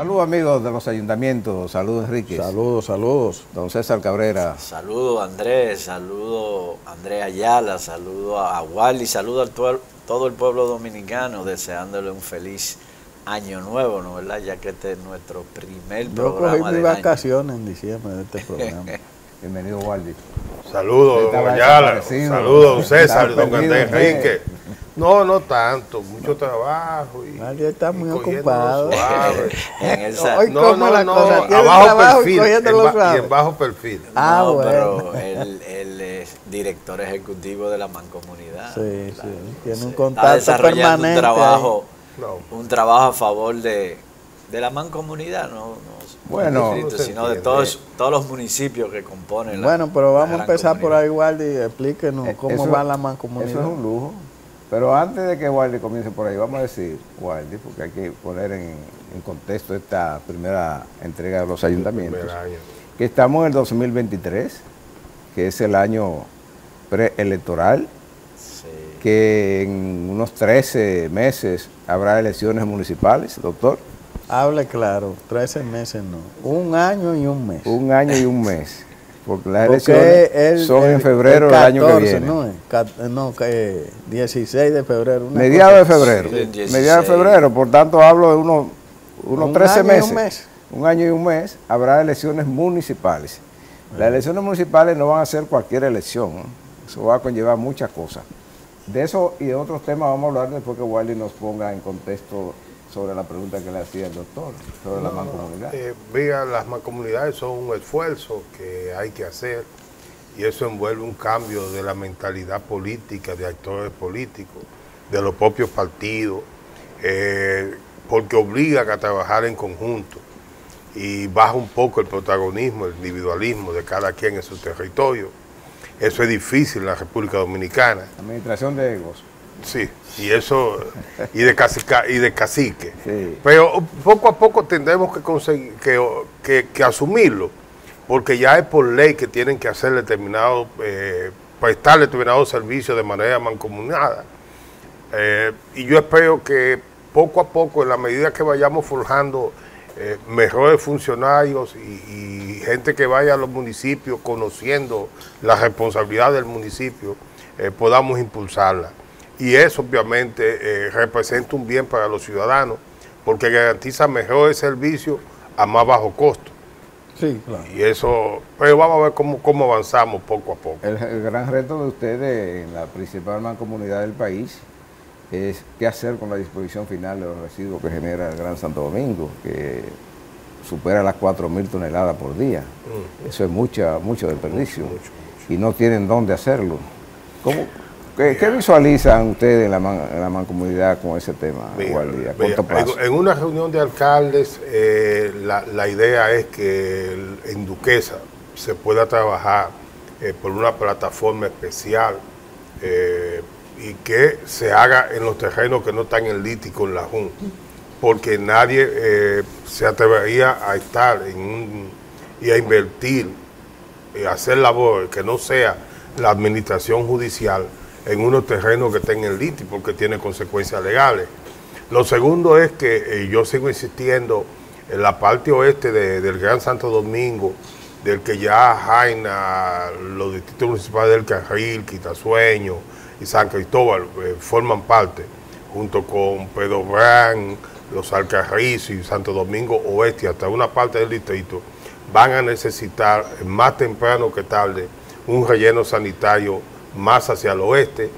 Saludos amigos de los ayuntamientos, saludos Enrique. Saludos, saludos. Don César Cabrera. Saludos Andrés, saludos Andrés Ayala, saludos a Wally, saludos a todo el pueblo dominicano, deseándole un feliz año nuevo, ¿no verdad? Ya que este es nuestro primer programa Yo cogí mis vacaciones en diciembre de este programa. Bienvenido Wally. Saludos, don Ayala, saludos don César, don Andrés Enrique. No, no tanto, mucho trabajo. Nadie está muy ocupado. Hoy abajo perfil, y en bajo perfil. No, bueno. Pero él es director ejecutivo de la Mancomunidad. Sí, sí, tiene un contacto permanente. Un trabajo a favor de la Mancomunidad, no bueno, sino de todos los municipios que componen la Bueno, pero vamos a empezar por ahí, Waldy, explíquenos cómo va la Mancomunidad. Eso es un lujo. Pero antes de que Waldy comience por ahí, vamos a decir, Waldy, porque hay que poner en contexto esta primera entrega de los ayuntamientos, que estamos en el 2023, que es el año preelectoral, que en unos 13 meses habrá elecciones municipales, doctor. Hable claro, 13 meses no, un año y un mes. Un año y un mes. Porque las elecciones son en febrero del año que viene. No, 16 de febrero. Mediados de febrero. Sí, mediados de febrero, por tanto hablo de unos 13 meses. Un año y un mes habrá elecciones municipales. Las elecciones municipales no van a ser cualquier elección, ¿no? Eso va a conllevar muchas cosas. De eso y de otros temas vamos a hablar después que Wally nos ponga en contexto sobre la pregunta que le hacía el doctor, sobre la mancomunidad. Las mancomunidades son un esfuerzo que hay que hacer y eso envuelve un cambio de la mentalidad política, de actores políticos, de los propios partidos, porque obligan a trabajar en conjunto y baja un poco el protagonismo, el individualismo de cada quien en su territorio. Eso es difícil en la República Dominicana. Administración de egos. Sí, y eso, y de cacique. Sí. Pero poco a poco tendremos que conseguir, que asumirlo, porque ya es por ley que tienen que hacer prestar determinados servicios de manera mancomunada. Y yo espero que poco a poco, en la medida que vayamos forjando mejores funcionarios y gente que vaya a los municipios conociendo la responsabilidad del municipio, podamos impulsarla. Y eso obviamente representa un bien para los ciudadanos porque garantiza mejores servicios a más bajo costo. Sí, claro. Y eso, pero vamos a ver cómo avanzamos poco a poco. El gran reto de ustedes en la principal mancomunidad del país es qué hacer con la disposición final de los residuos que genera el Gran Santo Domingo, que supera las 4.000 toneladas por día. Eso es mucho desperdicio. Mucho. Y no tienen dónde hacerlo. ¿Qué visualizan ustedes en la mancomunidad con ese tema, Waldy, a corto plazo? En una reunión de alcaldes, la idea es que en Duquesa se pueda trabajar por una plataforma especial y que se haga en los terrenos que no están en lítico en la Junta, porque nadie se atrevería a estar y a invertir y a hacer labor que no sea la administración judicial en unos terrenos que estén en litis porque tiene consecuencias legales. Lo segundo es que yo sigo insistiendo en la parte oeste del Gran Santo Domingo, del que ya Jaina, los distritos municipales del Carril, Quitasueño y San Cristóbal forman parte, junto con Pedro Brán, Los Alcarrizos y Santo Domingo Oeste, hasta una parte del distrito, van a necesitar más temprano que tarde un relleno sanitario más hacia el oeste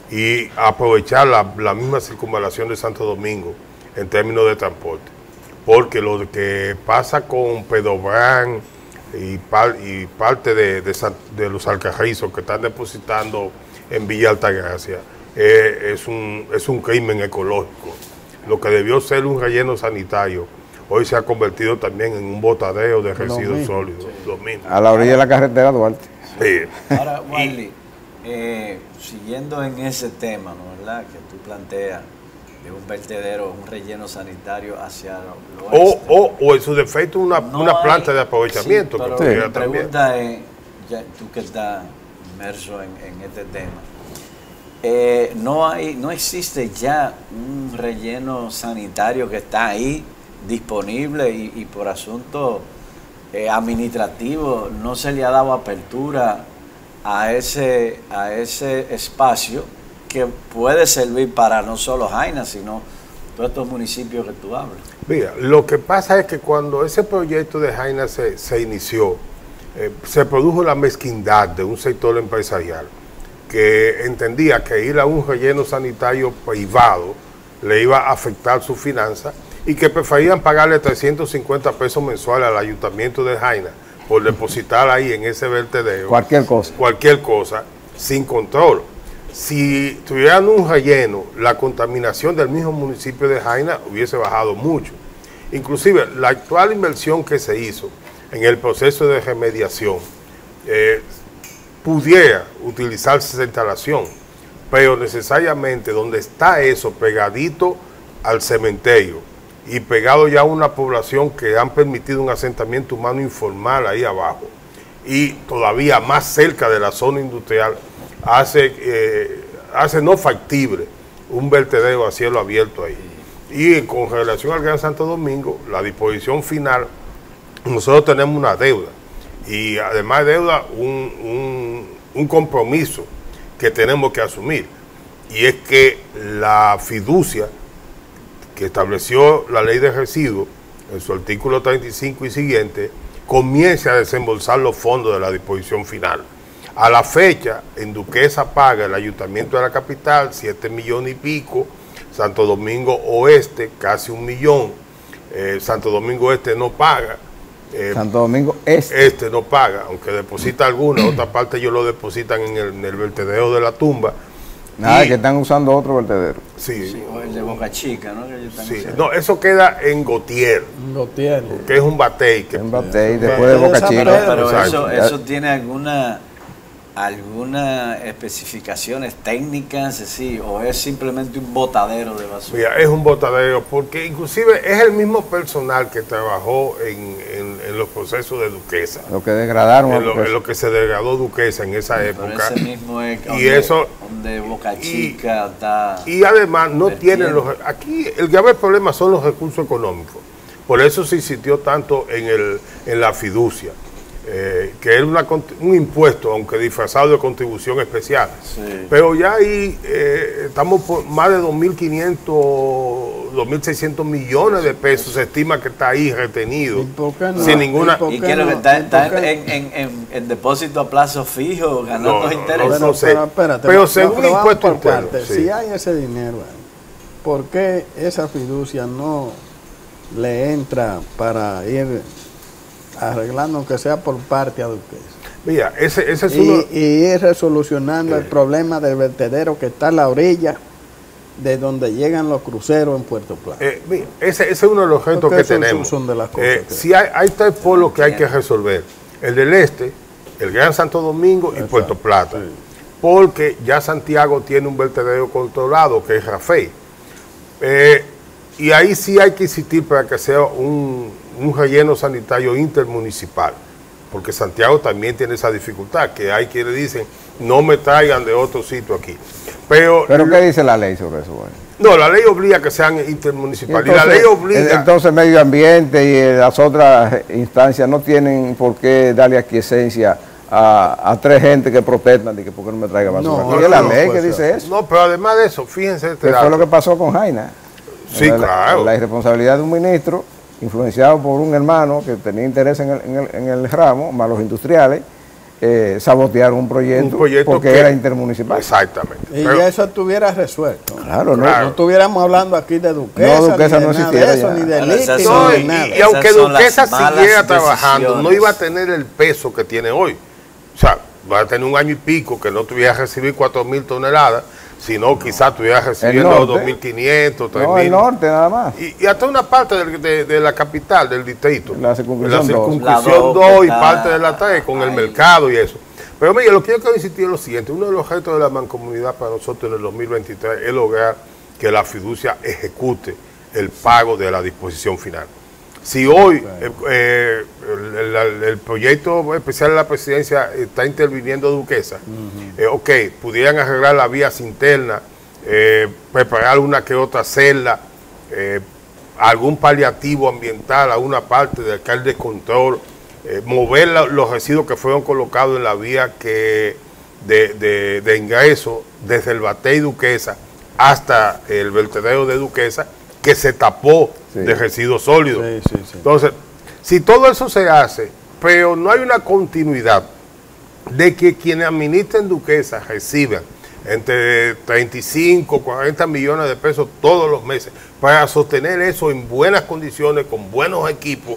y aprovechar la misma circunvalación de Santo Domingo en términos de transporte. Porque lo que pasa con Pedro Brán y parte de los Alcarrizos que están depositando en Villa Altagracia es un crimen ecológico. Lo que debió ser un relleno sanitario hoy se ha convertido también en un botadero de residuos sólidos. Lo mismo. A la orilla de la carretera Duarte. Sí. Ahora, Wally, siguiendo en ese tema, ¿no, verdad? Que tú planteas de un vertedero, un relleno sanitario hacia lo oeste. O en su defecto una planta de aprovechamiento. Sí, pero mi pregunta es, ya tú que estás inmerso en este tema, no existe ya un relleno sanitario que está ahí disponible y por asuntos administrativos no se le ha dado apertura a ese espacio que puede servir para no solo Jaina, sino todos estos municipios que tú hablas. Mira, lo que pasa es que cuando ese proyecto de Jaina se inició, se produjo la mezquindad de un sector empresarial que entendía que ir a un relleno sanitario privado le iba a afectar su finanza y que preferían pagarle 350 pesos mensuales al ayuntamiento de Jaina por depositar ahí en ese vertedero cualquier cosa sin control. Si tuvieran un relleno, la contaminación del mismo municipio de Jaina hubiese bajado mucho. Inclusive, la actual inversión que se hizo en el proceso de remediación pudiera utilizarse esa instalación, pero necesariamente donde está eso pegadito al cementerio y pegado ya a una población que han permitido un asentamiento humano informal ahí abajo y todavía más cerca de la zona industrial, hace no factible un vertedero a cielo abierto ahí. Y con relación al Gran Santo Domingo, la disposición final, nosotros tenemos una deuda y además de deuda un compromiso que tenemos que asumir, y es que la fiducia que estableció la ley de residuos en su artículo 35 y siguiente comience a desembolsar los fondos de la disposición final. A la fecha, en Duquesa paga el ayuntamiento de la capital 7 millones y pico, Santo Domingo Oeste casi 1 millón, Santo Domingo Este no paga, Santo Domingo Este no paga, aunque deposita alguna, otra parte ellos lo depositan en el vertedero de la tumba. Nada, que están usando otro vertedero. Sí, o el de Boca Chica, ¿no? No, eso queda en Gautier, que es un batey. Un batey después de Boca Chica. Pero eso tiene algunas especificaciones técnicas, sí, o es simplemente un botadero de basura. Mira, es un botadero, porque inclusive es el mismo personal que trabajó en los procesos de Duquesa. Lo que degradaron en lo que se degradó Duquesa en esa época. Ese mismo es donde Boca Chica está. Y además no tienen aquí el grave problema son los recursos económicos. Por eso se insistió tanto en la fiducia. Que es un impuesto, aunque disfrazado de contribución especial. Sí. Pero ya ahí estamos por más de 2.500, 2.600 millones de pesos, se estima que está ahí retenido. Sin ninguna... ¿Y qué es lo que está en depósito a plazo fijo, ganando intereses? No sé. Pero según el impuesto interno. Si hay ese dinero, ¿por qué esa fiducia no le entra para ir arreglando, aunque sea por parte a Duquesa? Mira, ese es uno... Y ir resolucionando el problema del vertedero que está a la orilla de donde llegan los cruceros en Puerto Plata. Mira, ese es uno de los retos que tenemos. Son de las cosas si hay 3 polos que hay que resolver: el del este, el Gran Santo Domingo y Puerto Plata. Sí. Porque ya Santiago tiene un vertedero controlado, que es Rafael. Y ahí sí hay que insistir para que sea un relleno sanitario intermunicipal, porque Santiago también tiene esa dificultad, que hay quienes dicen, no me traigan de otro sitio aquí. Pero ¿qué dice la ley sobre eso? Bueno? No, la ley obliga a que sean intermunicipales. Y la ley obliga... Entonces medio ambiente y las otras instancias no tienen por qué darle aquiescencia a 3 gente que protestan de que por qué no me traiga basura. No, es la ley que dice eso. No, pero además de eso, fíjense... ¿Qué fue lo que pasó con Jaina? Sí, claro. La irresponsabilidad de un ministro influenciado por un hermano que tenía interés en el ramo, más los industriales, sabotearon un proyecto porque era intermunicipal. Exactamente. Y ya eso estuviera resuelto. Claro, no estuviéramos hablando aquí de Duquesa, no, Duquesa ni de nada de eso, ni de litio, ni nada. Y aunque Duquesa siguiera trabajando, no iba a tener el peso que tiene hoy. O sea, va a tener un año y pico que no tuviera que recibir 4.000 toneladas, sino quizás estuviera recibiendo 2.500, 3.000. No, el norte nada más. Y hasta una parte de la capital, del distrito. La circunscripción 2 y parte de la 3 con el mercado y eso. Pero mire, lo que yo quiero insistir es lo siguiente: uno de los retos de la mancomunidad para nosotros en el 2023 es lograr que la fiducia ejecute el pago de la disposición final. Si hoy el proyecto especial de la presidencia está interviniendo Duquesa, pudieran arreglar la vía interna, preparar una que otra celda, algún paliativo ambiental a una parte de acá el descontrol, mover los residuos que fueron colocados en la vía de ingreso desde el Batey Duquesa hasta el vertedero de Duquesa, que se tapó de residuos sólidos. Entonces, si todo eso se hace, pero no hay una continuidad de que quienes administren Duquesa reciban entre 35, 40 millones de pesos todos los meses para sostener eso en buenas condiciones, con buenos equipos,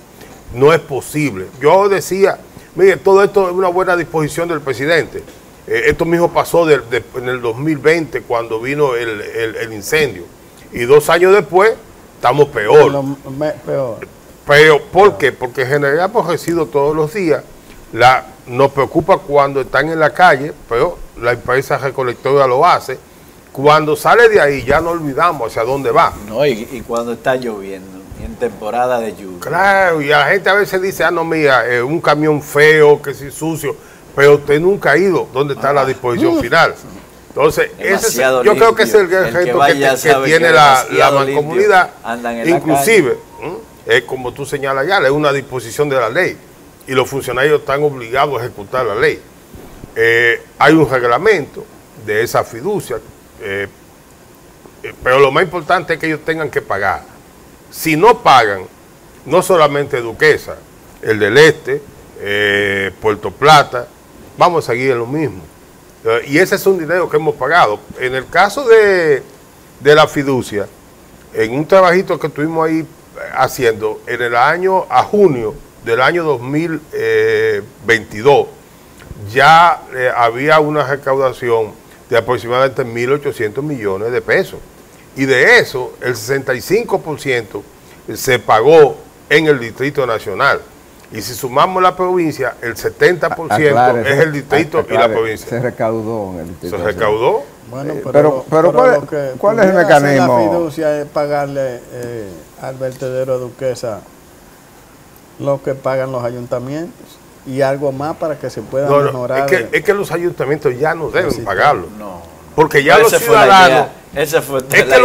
no es posible. Yo decía, mire, todo esto es una buena disposición del presidente. Esto mismo pasó en el 2020 cuando vino el incendio. Y 2 años después estamos peor. Pero, ¿por qué? Porque generamos residuos todos los días. Nos preocupa cuando están en la calle, pero la empresa recolectora lo hace. Cuando sale de ahí ya no olvidamos hacia dónde va. No, y cuando está lloviendo, en temporada de lluvia. Claro, y la gente a veces dice, no, mira, un camión feo, que sí sucio, pero usted nunca ha ido donde está la disposición final. Entonces, yo creo que ese es el gran reto que tiene la mancomunidad. Inclusive, es como tú señalas ya, es una disposición de la ley y los funcionarios están obligados a ejecutar la ley. Hay un reglamento de esa fiducia, pero lo más importante es que ellos tengan que pagar. Si no pagan, no solamente Duquesa, el del Este, Puerto Plata, vamos a seguir en lo mismo. Y ese es un dinero que hemos pagado. En el caso de la fiducia, en un trabajito que estuvimos ahí haciendo, en el año, a junio del año 2022, ya había una recaudación de aproximadamente 1.800 millones de pesos. Y de eso, el 65% se pagó en el Distrito Nacional. Y si sumamos la provincia, el 70% es el distrito y la provincia. Se recaudó en el distrito. ¿Se recaudó? Bueno, pero ¿cuál es el mecanismo? La fiducia es pagarle al vertedero de Duquesa lo que pagan los ayuntamientos y algo más para que se pueda mejorar. Es que los ayuntamientos ya no deben pagarlo. No. Porque ya los ciudadanos, los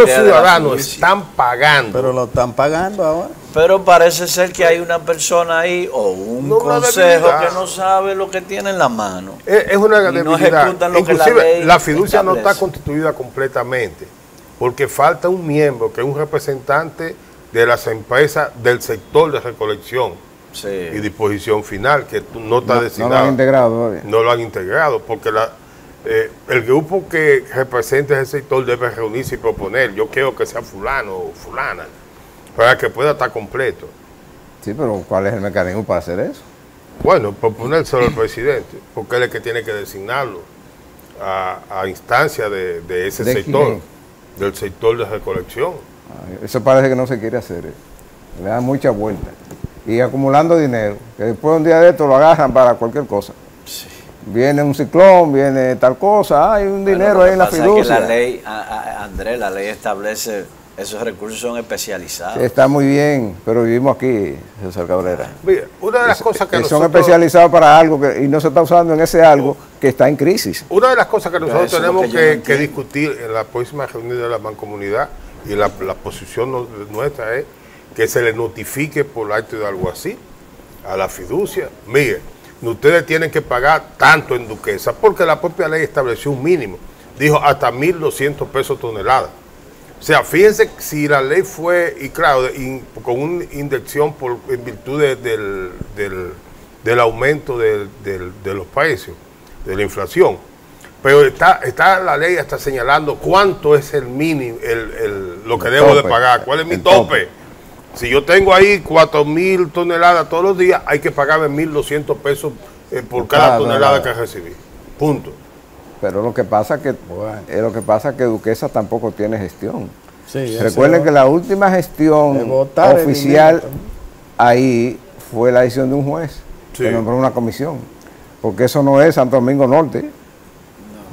ciudadanos están pagando. Pero lo están pagando ahora. Pero parece ser que hay una persona ahí o un consejo que no sabe lo que tiene en la mano. Es una debilidad. No inclusive la fiducia no está constituida completamente, porque falta un miembro que es un representante de las empresas del sector de recolección y disposición final, que no está designado. No lo han integrado. No lo han integrado, porque el grupo que representa ese sector debe reunirse y proponer. Yo quiero que sea fulano o fulana, para que pueda estar completo. Sí, pero ¿cuál es el mecanismo para hacer eso? Bueno, proponérselo al presidente, porque él es el que tiene que designarlo a instancia de ese sector, del sector de recolección. Eso parece que no se quiere hacer. Le dan mucha vuelta. Y acumulando dinero, que después un día de esto lo agarran para cualquier cosa. Sí. Viene un ciclón, viene tal cosa, hay un dinero ahí en la fiducia. Es que la ley, Andrés, la ley establece, esos recursos son especializados. Está muy bien, pero vivimos aquí, César Cabrera. Mira, una de las cosas que son especializados para algo y no se está usando en ese algo que está en crisis. Una de las cosas que nosotros tenemos que discutir en la próxima reunión de la mancomunidad y la posición nuestra es que se le notifique por acto de alguacil a la fiducia. Mire, ustedes tienen que pagar tanto en Duquesa, porque la propia ley estableció un mínimo. Dijo hasta 1.200 pesos tonelada. O sea, fíjense si la ley fue, y claro, con una inyección en virtud del aumento de los precios, de la inflación. Pero está la ley hasta señalando cuánto es el mínimo, lo que debo de pagar, cuál es mi tope. Si yo tengo ahí 4.000 toneladas todos los días, hay que pagarme 1.200 pesos por cada tonelada que recibí. Punto. Pero lo que pasa que Duquesa tampoco tiene gestión. Sí, recuerden que la última gestión oficial ahí fue la decisión de un juez que nombró una comisión. Porque eso no es Santo Domingo Norte.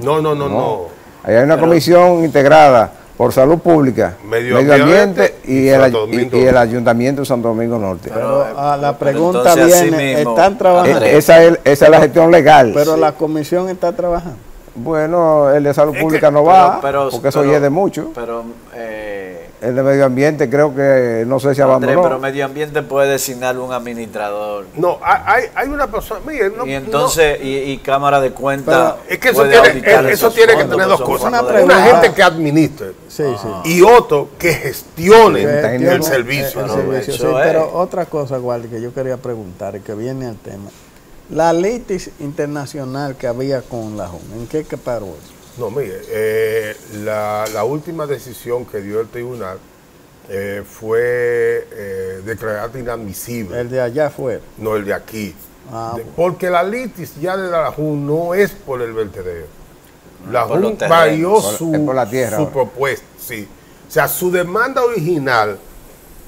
No. Ahí hay una comisión integrada por Salud Pública, Medio Ambiente y el Ayuntamiento de Santo Domingo Norte. Pero la pregunta viene, ¿están trabajando? Esa es la gestión legal. Pero la comisión está trabajando. Bueno, el de Salud Pública no va, porque eso hiede mucho. Pero El de medio ambiente creo que no sé si Andrés, abandonó. pero medio ambiente puede designar un administrador. No, hay una persona, mire, no, Y entonces, y cámara de cuentas. es que eso puede tiene, auditar eso esos tiene que fondos, tener que dos son cosas. fondos Una de- Una pregunta. gente que administre Sí, sí. y otro que gestione Gestione el servicio. El ¿no? servicio, Eso sí, es. pero otra cosa, Guardi, que yo quería preguntar y que viene al tema. La litis internacional que había con la JUN, ¿en qué paró eso? No, mire, la última decisión que dio el tribunal fue declarar inadmisible, El de allá afuera. no el de aquí. Ah, bueno. Porque la litis ya de la JUN no es por el vertedero. La por los JUN terrenos. varió Es su, por la tierra su ahora. propuesta, sí. O sea, su demanda original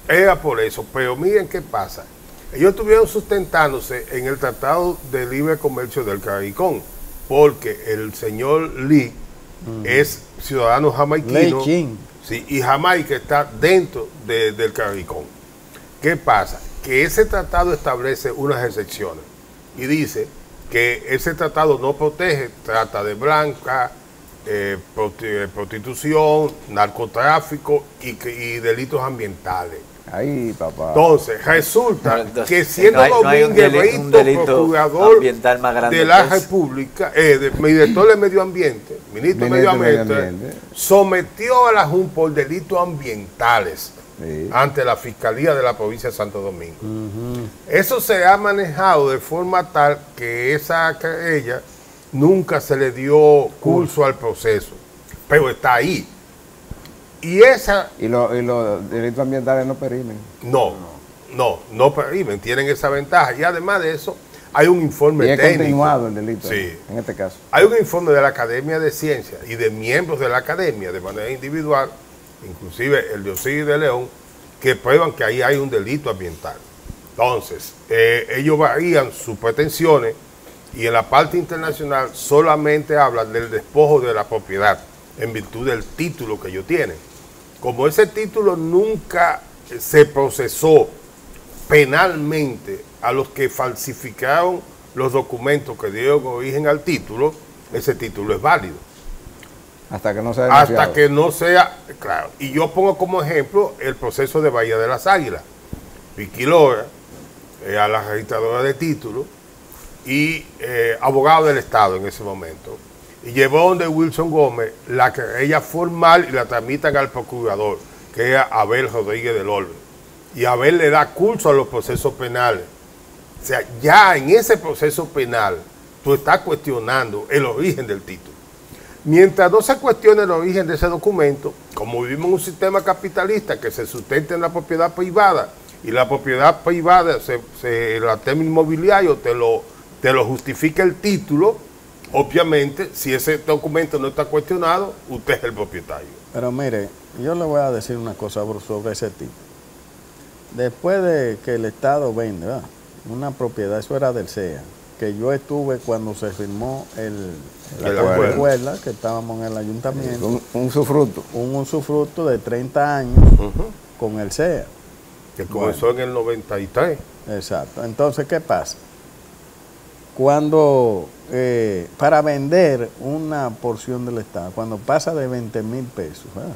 era por eso. Pero miren qué pasa. Ellos estuvieron sustentándose en el Tratado de Libre Comercio del CARICOM, porque el señor Lee es ciudadano jamaiquino. Ley King. Sí, y Jamaica está dentro del CARICOM. ¿Qué pasa? Que ese tratado establece unas excepciones y dice que ese tratado no protege trata de blanca, prostitución, narcotráfico y delitos ambientales. Ahí, papá. Entonces, resulta Pero entonces, que siendo no hay un Domínguez un Brito, delito procurador ambiental más grande de la que ese. República, director de Medio Ambiente, ministro de Medio Ambiente, sometió a la JUN por delitos ambientales Sí. ante la Fiscalía de la provincia de Santo Domingo. Eso se ha manejado de forma tal que esa querella nunca se le dio curso al proceso, pero está ahí. Y esa Y los delitos ambientales no perimen. no perimen, tienen esa ventaja. Y además de eso, hay un informe Y es técnico. continuado el delito. Sí. En este caso. Hay un informe de la Academia de Ciencias y de miembros de la Academia de manera individual, inclusive el de Osiris de León, que prueban que ahí hay un delito ambiental. Entonces, ellos varían sus pretensiones y en la parte internacional solamente hablan del despojo de la propiedad en virtud del título que ellos tienen. Como ese título nunca se procesó penalmente a los que falsificaron los documentos que dieron origen al título, ese título es válido. Hasta que no sea Hasta denunciado. que no sea, claro. Y yo pongo como ejemplo el proceso de Bahía de las Águilas. Vicky Lora, a la registradora de títulos y abogado del Estado en ese momento. Y llevó donde Wilson Gómez la querella formal y la tramitan al procurador, que era Abel Rodríguez del Orbe. Y Abel le da curso a los procesos penales. O sea, ya en ese proceso penal, tú estás cuestionando el origen del título. Mientras no se cuestione el origen de ese documento, como vivimos en un sistema capitalista que se sustenta en la propiedad privada, y la propiedad privada, el tema inmobiliario te lo justifica el título, obviamente, si ese documento no está cuestionado, usted es el propietario. Pero mire, yo le voy a decir una cosa sobre ese tipo. Después de que el Estado vende, ¿verdad?, una propiedad, eso era del CEA, que yo estuve cuando se firmó El la acuerdo. escuela, que estábamos en el ayuntamiento, Un usufructo. un usufructo de 30 años con el CEA. Que comenzó en el 93. Exacto. Entonces, ¿qué pasa? Cuando, para vender una porción del Estado, cuando pasa de 20,000 pesos, ¿verdad?,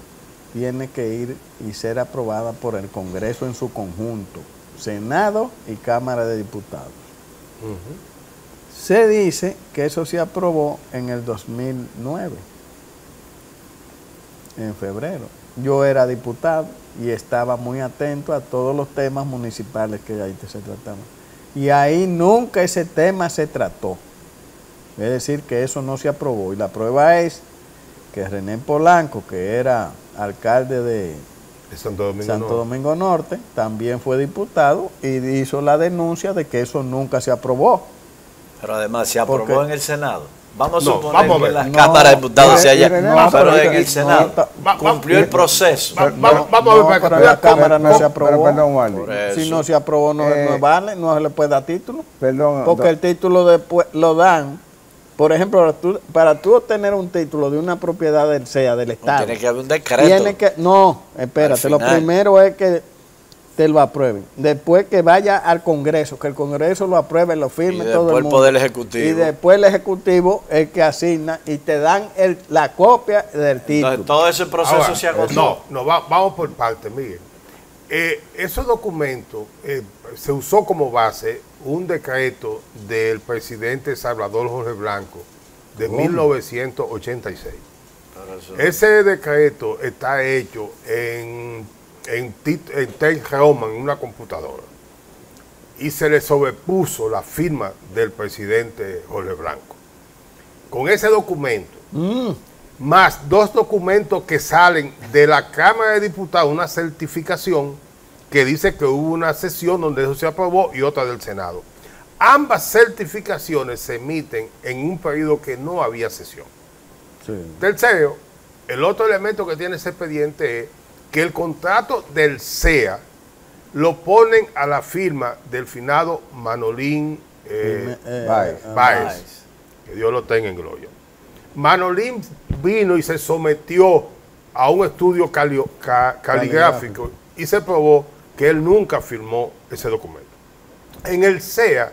tiene que ir y ser aprobada por el Congreso en su conjunto, Senado y Cámara de Diputados. Se dice que eso se aprobó en el 2009, en febrero. Yo era diputado y estaba muy atento a todos los temas municipales que ahí se trataban. Y ahí nunca ese tema se trató. Es decir, que eso no se aprobó. Y la prueba es que René Polanco, que era alcalde de Santo Domingo Santo Norte. Domingo Norte, también fue diputado y hizo la denuncia de que eso nunca se aprobó. Pero además se aprobó Porque- en el Senado. Vamos a No, suponer vamos a que ver. la No, Cámara de Diputados se haya, no, pero pero en el Senado cumplió el proceso. Vamos a ver para No, que pero tú la veas Cámara cómo- no se Pero aprobó. perdón, Waldi. Por eso. Si no se aprobó, no vale, no se le puede dar título. Perdón. Porque el título después lo dan. Por ejemplo, para tú obtener un título de una propiedad del CEA, del Estado. Tiene que haber un decreto. Tiene que, no, espérate, Al lo final. primero es que te lo aprueben. Después que vaya al Congreso, que el Congreso lo apruebe, lo firme todo el mundo. Y después el Poder Ejecutivo. Y después el Ejecutivo es el que asigna y te dan la copia del título. Entonces, todo ese proceso Ahora, se agotó. vamos por partes, Miguel. Esos documentos se usó como base un decreto del presidente Salvador Jorge Blanco de 1986. Ese decreto está hecho en Tel Roman, en una computadora, y se le sobrepuso la firma del presidente Jorge Blanco. Con ese documento, más 2 documentos que salen de la Cámara de Diputados, una certificación que dice que hubo una sesión donde eso se aprobó y otra del Senado. Ambas certificaciones se emiten en un periodo que no había sesión. Sí. Tercero, el otro elemento que tiene ese expediente es que el contrato del CEA lo ponen a la firma del finado Manolín Báez, que Dios lo tenga en gloria. Manolín vino y se sometió a un estudio caligráfico y se probó que él nunca firmó ese documento. En el CEA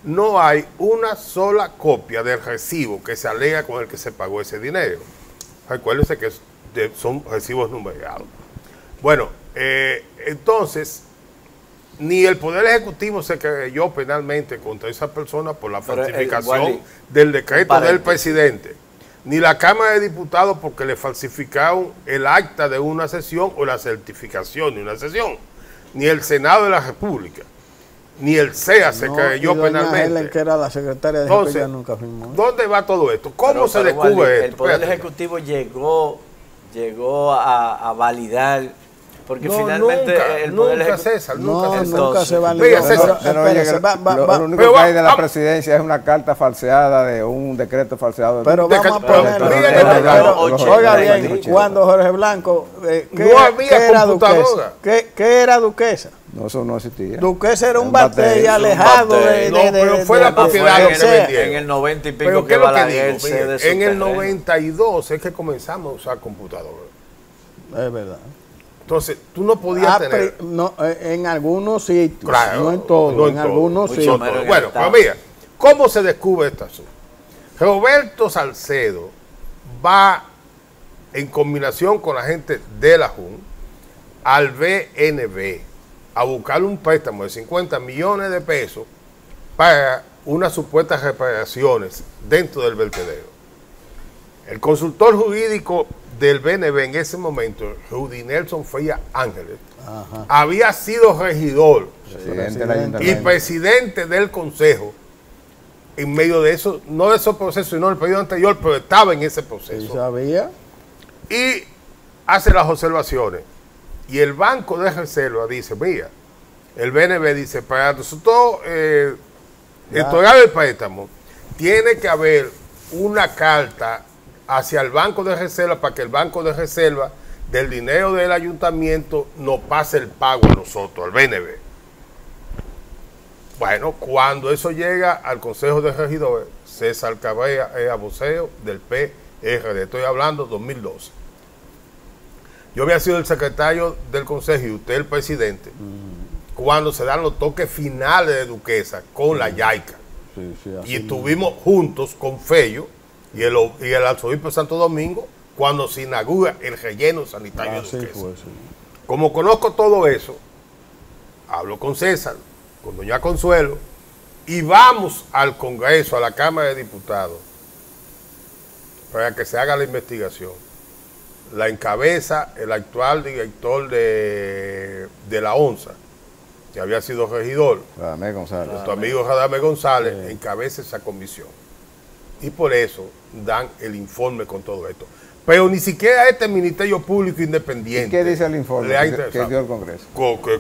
no hay una sola copia del recibo que se alega con el que se pagó ese dinero. Recuérdense que son recibos numerados. Bueno, entonces, ni el Poder Ejecutivo se creyó penalmente contra esa persona por la falsificación del decreto del presidente, ni la Cámara de Diputados porque le falsificaron el acta de una sesión o la certificación de una sesión, ni el Senado de la República, ni el CEA se creyó penalmente. Helen, que era la secretaria de Entonces, ella nunca firmó. ¿Dónde va todo esto? ¿Cómo se descubre Wally, esto? El Poder Espérate. Ejecutivo llegó a validar, porque finalmente el Poder nunca, Ejecutivo... César, nunca, César. Nunca se validó. Mira, César, Lo único pero que hay de la presidencia es una carta falseada de un decreto falseado. Pero vamos a ponerlo. pero, Oiga bien, cuando Jorge Blanco, no había computadora. ¿Qué era Duquesa? No, eso no existía. Duquesa era un batey alejado de... No, pero fue la propiedad lo que le vendieron. En el 90 y pico Pero ¿qué que es lo que Balaguer digo? se Mire, de su en el terreno. 92 es que comenzamos a usar computadoras. Es verdad. Entonces, tú no podías tener... No, en algunos sitios, Claro, no en todos, no en algunos Mucho sitios. menos. Bueno, pero mira, ¿cómo se descubre este asunto? Roberto Salcedo va en combinación con la gente de la JUN al BNB a buscar un préstamo de 50 millones de pesos para unas supuestas reparaciones dentro del vertedero. El consultor jurídico del BNB en ese momento, Rudy Nelson Fría Ángeles, había sido regidor Presidente del y ayuntamiento. presidente del consejo en medio de eso, no de esos procesos, sino del periodo anterior, pero estaba en ese ¿Sí proceso. sabía? Y hace las observaciones. Y el Banco de Reserva dice, mira, el BNB dice, para nosotros entregar el préstamo, tiene que haber una carta hacia el Banco de Reserva para que el Banco de Reserva del dinero del ayuntamiento nos pase el pago a nosotros, al BNB. Bueno, cuando eso llega al Consejo de Regidores, César Cabrera era vocero del PRD, estoy hablando 2012. Yo había sido el secretario del Consejo y usted el presidente, cuando se dan los toques finales de Duquesa con la Yaica. Y estuvimos juntos con Fello y el arzobispo de Santo Domingo cuando se inaugura el relleno sanitario de Duquesa. Como conozco todo eso, hablo con César, con doña Consuelo, y vamos al Congreso, a la Cámara de Diputados, para que se haga la investigación. La encabeza el actual director de la ONSA, que había sido regidor, Radamés González. nuestro amigo Radamés González, encabeza esa comisión. Y por eso dan el informe con todo esto. Pero ni siquiera este Ministerio Público Independiente. ¿Y qué dice el informe le ha que interesado. dio el Congreso?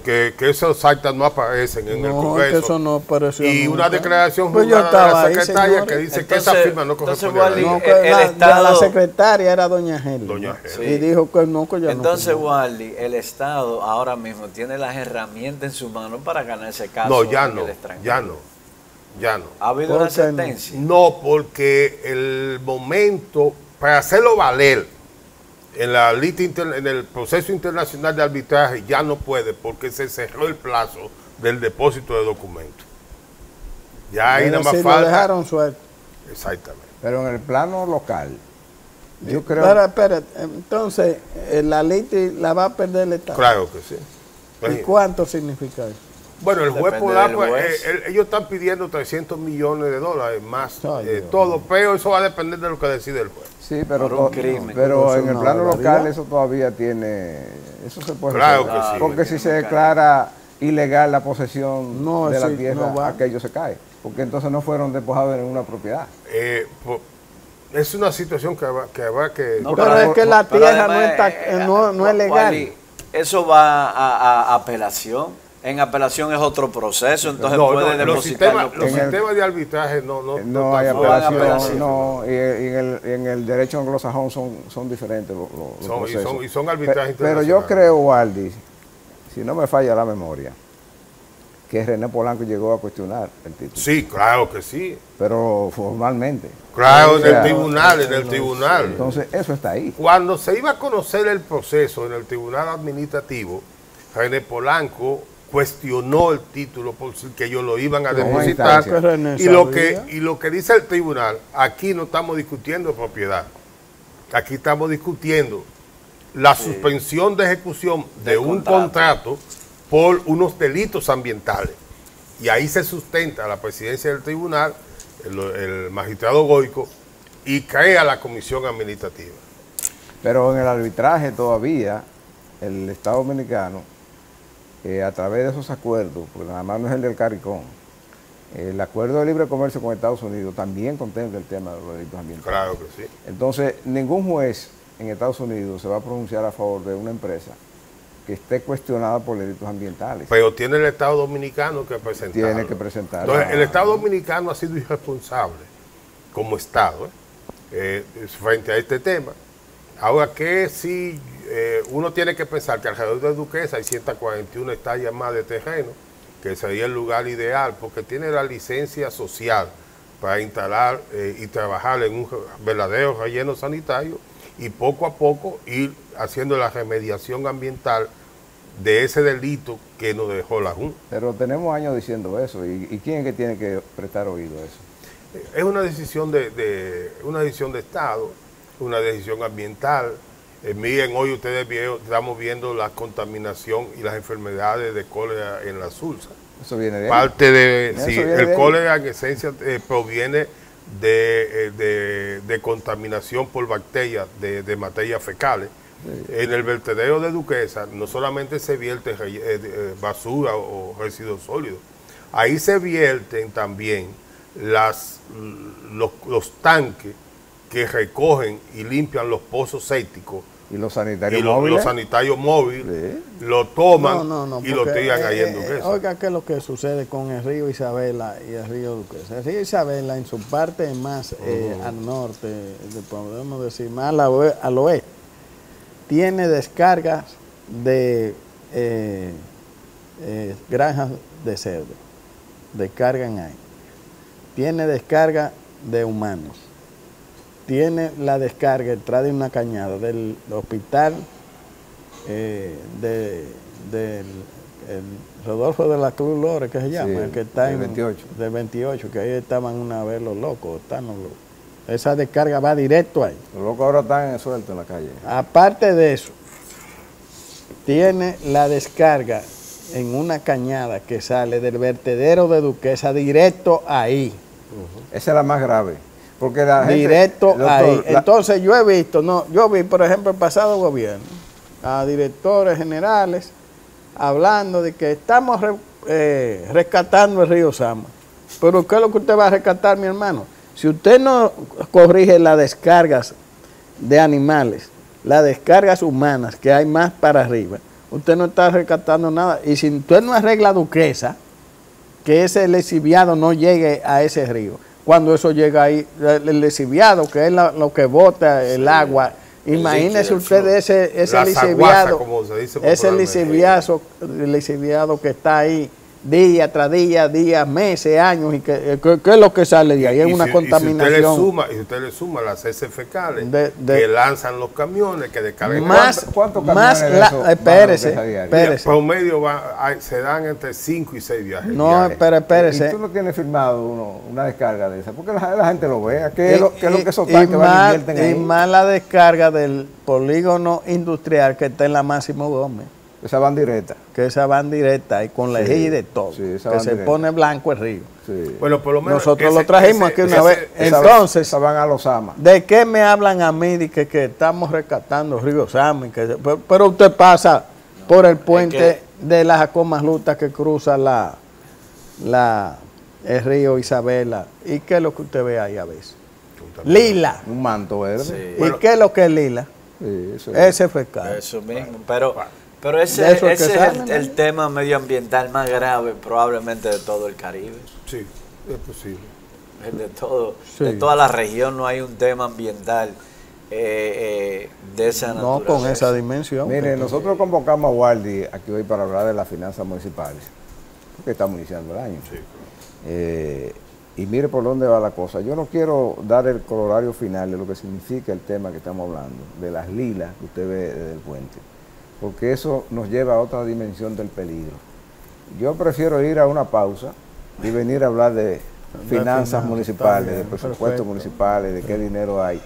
Que esos actas no aparecen en el Congreso. Que eso no apareció Y nunca. una declaración Pues yo juzgada de estaba la ahí, secretaria señores. que dice que Entonces- esa firma no entonces, corresponde a Wally, la No, ley. que la Estado- secretaria era doña Heli. Doña Heli. Y dijo que no, que ya Entonces, no. Wally, el Estado ahora mismo tiene las herramientas en su mano para ganar ese caso. No, ya en no, el extranjero. ya no. ¿Ha habido ¿Por una qué no? sentencia? No, porque el momento, para hacerlo valer, en el proceso internacional de arbitraje ya no puede porque se cerró el plazo del depósito de documentos. Ya ahí nada más falta. Lo dejaron suelto. Exactamente. Pero en el plano local, yo creo... Espera, entonces, la ley la va a perder el Estado. Claro que sí. ¿Y cuánto significa eso? Bueno, el juez Depende polaco, del juez. ellos están pidiendo 300 millones de dólares más, Ay, todo, pero eso va a depender de lo que decide el juez. Sí, pero, Por un crimen. pero Eso en es el una plano barbaridad. local eso todavía tiene... Eso se puede Claro resolver. que sí. Porque si se declara ilegal la posesión No, de la sí, tierra, no va. aquello se cae. Porque entonces no fueron despojados de ninguna propiedad. Es una situación que habrá que... No, Pero es que la pero tierra además, no es legal. Wally, eso va a apelación. En apelación es otro proceso, entonces No, puede los depositarlo. sistemas de arbitraje no No hay no van a apelación, apelación. no, y en el derecho anglosajón son diferentes los procesos. y son arbitrajes Pero yo internacionales. creo, Waldi, si no me falla la memoria, que René Polanco llegó a cuestionar el título. Sí, claro que sí. Pero formalmente. Claro, O en sea, el tribunal. Entonces, eso está ahí. Cuando se iba a conocer el proceso en el tribunal administrativo, René Polanco cuestionó el título por decir que ellos lo iban a Como depositar. instancia. René Y lo, sabía. y lo que dice el tribunal, aquí no estamos discutiendo propiedad. Aquí estamos discutiendo la suspensión de ejecución de un contrato por unos delitos ambientales. Y ahí se sustenta la presidencia del tribunal, el magistrado Goico, y crea la comisión administrativa. Pero en el arbitraje todavía, el Estado Dominicano, a través de esos acuerdos, porque nada más no es el del CARICOM, el acuerdo de libre comercio con Estados Unidos también contempla el tema de los delitos ambientales. Claro que sí. Entonces, ningún juez en Estados Unidos se va a pronunciar a favor de una empresa que esté cuestionada por delitos ambientales. Pero tiene el Estado Dominicano que presentarlo. Tiene que presentarlo. Entonces, el Estado Dominicano ha sido irresponsable como Estado frente a este tema. Ahora que sí, uno tiene que pensar que alrededor de Duquesa hay 141 hectáreas más de terreno, que sería el lugar ideal, porque tiene la licencia social para instalar y trabajar en un verdadero relleno sanitario y poco a poco ir haciendo la remediación ambiental de ese delito que nos dejó la Junta. Pero tenemos años diciendo eso, ¿y quién es que tiene que prestar oído a eso? Es una decisión una decisión de Estado, una decisión ambiental. Miren, hoy ustedes estamos viendo la contaminación y las enfermedades de cólera en la Sulsa. Eso viene de ahí. Parte de, Eso sí, viene de el ahí. cólera en esencia proviene de contaminación por bacterias de materias fecales. En el vertedero de Duquesa no solamente se vierte basura o residuos sólidos, ahí se vierten también los tanques que recogen y limpian los pozos sépticos Y los sanitarios y los móviles. sanitarios móviles Sí. lo toman y lo porque, tiran ahí en Duquesa. Oiga, ¿qué es lo que sucede con el río Isabela y el río Duquesa? El río Isabela, en su parte más al norte, podemos decir más al oeste, tiene descargas de granjas de cerdo, descargan ahí. Tiene descarga de humanos. Tiene la descarga detrás de una cañada del hospital del Rodolfo de la Cruz Lores, que se llama, Sí, el que está del en 28. del 28, que ahí estaban una vez los locos, están los locos. Esa descarga va directo ahí. Los locos ahora están sueltos en la calle. Aparte de eso, tiene la descarga en una cañada que sale del vertedero de Duquesa directo ahí. Esa es la más grave. Porque la gente, Directo doctor, ahí. Entonces yo vi, por ejemplo, el pasado gobierno, a directores generales hablando de que estamos rescatando el río Sama. Pero ¿qué es lo que usted va a rescatar, mi hermano? Si usted no corrige las descargas de animales, las descargas humanas, que hay más para arriba, usted no está rescatando nada. Y si usted no arregla Duquesa, que ese lesiviado no llegue a ese río, cuando eso llega ahí, el lesiviado, que es lo que bota el agua, imagínese usted ese La lisiviado, zaguaza, como se dice ese popularmente. lisiviado que está ahí día tras día, días, meses, años, y ¿qué es lo que sale de ahí? Es una contaminación. Y si usted le suma las heces fecales que lanzan los camiones, que descargan. ¿Cuántos camiones espérese. Promedio se dan entre 5 y 6 viajes. No, espérese. ¿Y tú no tienes firmado una descarga de esa? Porque la gente lo vea. ¿Qué es lo que esos tanques van y invierten ahí? Y más la descarga del polígono industrial que está en la Máximo Gómez. Esa van directa. Que esa van directa y con lejía y de todo. Sí, que se directa. Pone blanco el río. Sí. Bueno, por lo menos nosotros lo trajimos aquí una vez. Entonces, esa van a los Sama. ¿De qué me hablan a mí de que estamos rescatando Río Sama? Pero usted pasa por el puente de las Jacomas Lutas que cruza el río Isabela. ¿Y qué es lo que usted ve ahí a veces? Lila. Un manto verde. Sí. ¿Y qué es lo que es lila? Sí, ese frescal. Eso mismo, pero ese es el tema medioambiental más grave probablemente de todo el Caribe. Sí, es posible. De toda la región no hay un tema ambiental de esa naturaleza. No con esa dimensión. Mire, nosotros convocamos a Waldi aquí hoy para hablar de las finanzas municipales, porque estamos iniciando el año. Sí. Y mire por dónde va la cosa. Yo no quiero dar el colorario final de lo que significa el tema que estamos hablando, de las lilas que usted ve desde el puente, porque eso nos lleva a otra dimensión del peligro. Yo prefiero ir a una pausa y venir a hablar de finanzas municipales, de presupuestos municipales, de qué dinero hay,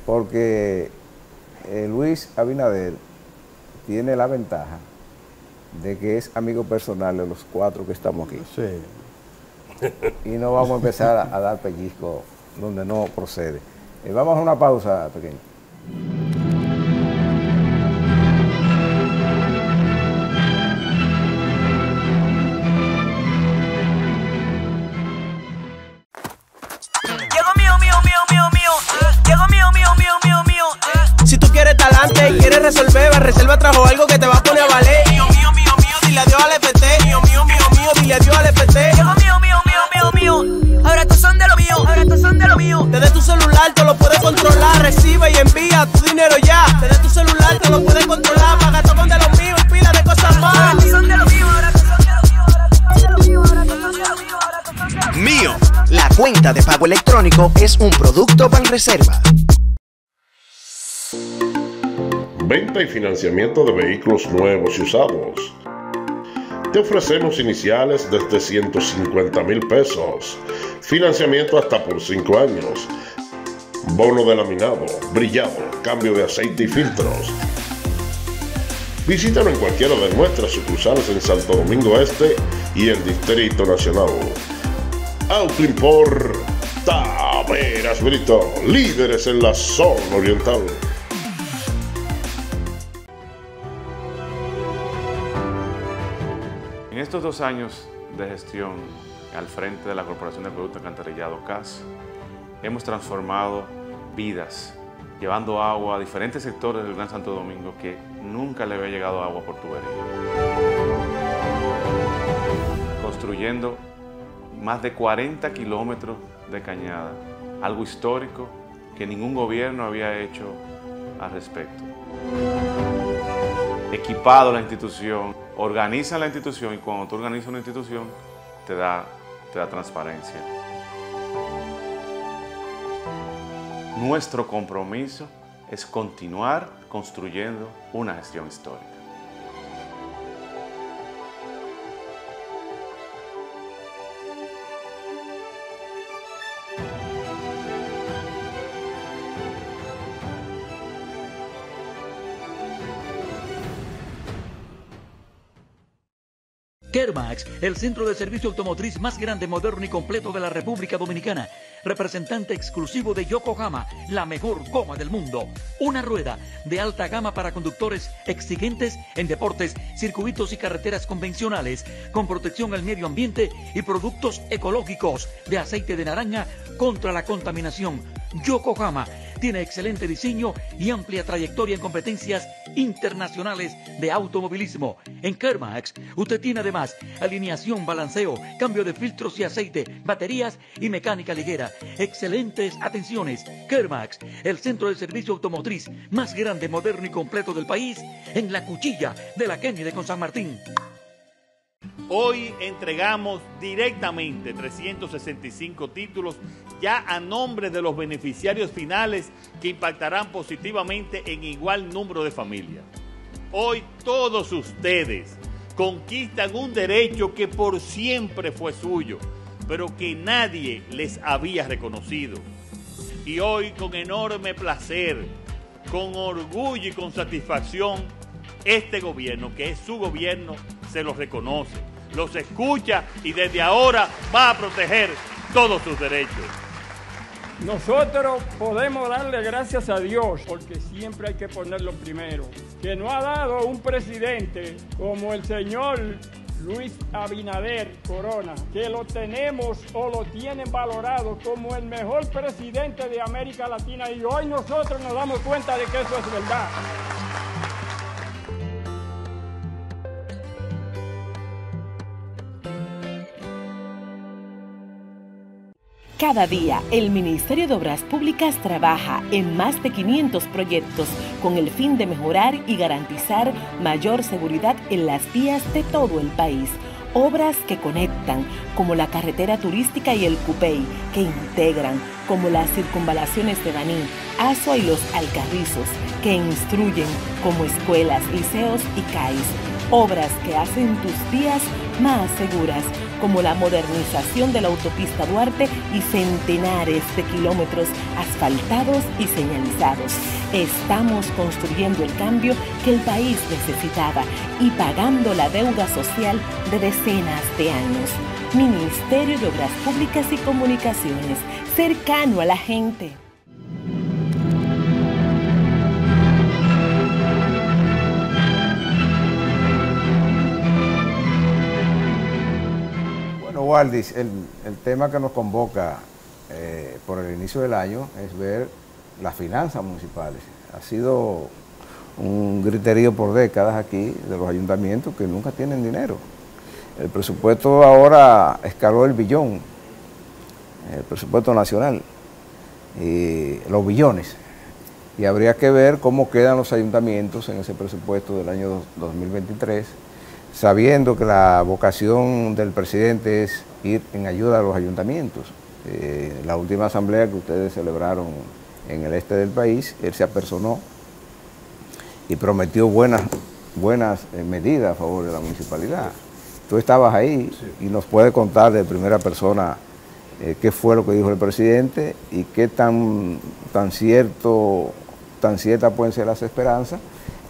porque Luis Abinader tiene la ventaja de que es amigo personal de los 4 que estamos aquí. Sí. Y no vamos a empezar a dar pellizco donde no procede. Vamos a una pausa pequeña. Si tú quieres talante y quieres resolver, Reserva trajo algo que te va a poner a valer. Mío, dile adiós al FT. Mío, dile adiós al FT. Mío. Ahora estos son de lo mío. Desde tu celular te lo puedes controlar. Recibe y envía tu dinero ya. Desde tu celular te lo puedes controlar. Paga todo con de los míos y pila de cosas más. Ahora estos son de lo mío. Mío, la cuenta de pago electrónico es un producto Banreserva. Venta y financiamiento de vehículos nuevos y usados. Te ofrecemos iniciales desde 150,000 pesos, financiamiento hasta por 5 años, bono de laminado, brillado, cambio de aceite y filtros. Visítanos en cualquiera de nuestras sucursales en Santo Domingo Este y el Distrito Nacional. Autoimport Taveras Brito, líderes en la zona oriental. En estos 2 años de gestión al frente de la Corporación de Productos Alcantarillados CAS, hemos transformado vidas, llevando agua a diferentes sectores del Gran Santo Domingo que nunca le había llegado agua por tubería. Construyendo más de 40 kilómetros de cañada, algo histórico que ningún gobierno había hecho al respecto. Equipado la institución, organiza la institución y cuando tú organizas una institución te da transparencia. Nuestro compromiso es continuar construyendo una gestión histórica. Kermax, el centro de servicio automotriz más grande, moderno y completo de la República Dominicana. Representante exclusivo de Yokohama, la mejor goma del mundo. Una rueda de alta gama para conductores exigentes en deportes, circuitos y carreteras convencionales, con protección al medio ambiente y productos ecológicos de aceite de naranja contra la contaminación. Yokohama tiene excelente diseño y amplia trayectoria en competencias internacionales de automovilismo. En Kermax, usted tiene además alineación, balanceo, cambio de filtros y aceite, baterías y mecánica ligera. Excelentes atenciones. Kermax, el centro de servicio automotriz más grande, moderno y completo del país, en la cuchilla de la Kennedy con San Martín. Hoy entregamos directamente 365 títulos ya a nombre de los beneficiarios finales que impactarán positivamente en igual número de familias. Hoy todos ustedes conquistan un derecho que por siempre fue suyo, pero que nadie les había reconocido. Y hoy con enorme placer, con orgullo y con satisfacción, este gobierno, que es su gobierno, se los reconoce, los escucha y desde ahora va a proteger todos sus derechos. Nosotros podemos darle gracias a Dios, porque siempre hay que ponerlo primero, que nos ha dado un presidente como el señor Luis Abinader Corona, que lo tenemos o lo tienen valorado como el mejor presidente de América Latina, y hoy nosotros nos damos cuenta de que eso es verdad. Cada día, el Ministerio de Obras Públicas trabaja en más de 500 proyectos con el fin de mejorar y garantizar mayor seguridad en las vías de todo el país. Obras que conectan, como la carretera turística y el Cupey, que integran, como las circunvalaciones de Baní, Azua y Los Alcarrizos, que instruyen, como escuelas, liceos y CAIS. Obras que hacen tus vías más seguras, como la modernización de la autopista Duarte y centenares de kilómetros asfaltados y señalizados. Estamos construyendo el cambio que el país necesitaba y pagando la deuda social de decenas de años. Ministerio de Obras Públicas y Comunicaciones, cercano a la gente. Waldis, el tema que nos convoca por el inicio del año es ver las finanzas municipales. Ha sido un griterío por décadas aquí de los ayuntamientos que nunca tienen dinero. El presupuesto ahora escaló el billón, el presupuesto nacional, y los billones. Y habría que ver cómo quedan los ayuntamientos en ese presupuesto del año 2023, sabiendo que la vocación del presidente es ir en ayuda a los ayuntamientos. La última asamblea que ustedes celebraron en el este del país, él se apersonó y prometió buenas medidas a favor de la municipalidad. Tú estabas ahí y nos puedes contar de primera persona qué fue lo que dijo el presidente y qué tan ciertas pueden ser las esperanzas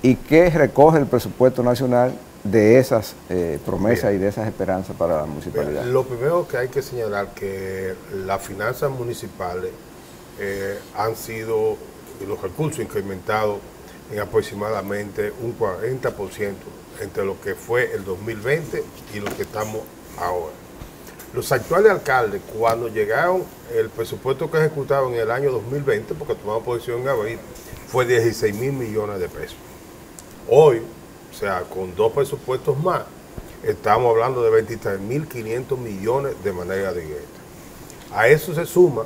y qué recoge el presupuesto nacional de esas promesas y de esas esperanzas para la municipalidad. Lo primero que hay que señalar que las finanzas municipales han sido, los recursos incrementados en aproximadamente un 40% entre lo que fue el 2020 y lo que estamos ahora. Los actuales alcaldes, cuando llegaron, el presupuesto que ejecutaron en el año 2020, porque tomamos posición en abril, fue 16.000 millones de pesos. Hoy, o sea, con dos presupuestos más, estamos hablando de 23.500 millones de manera directa. A eso se suma,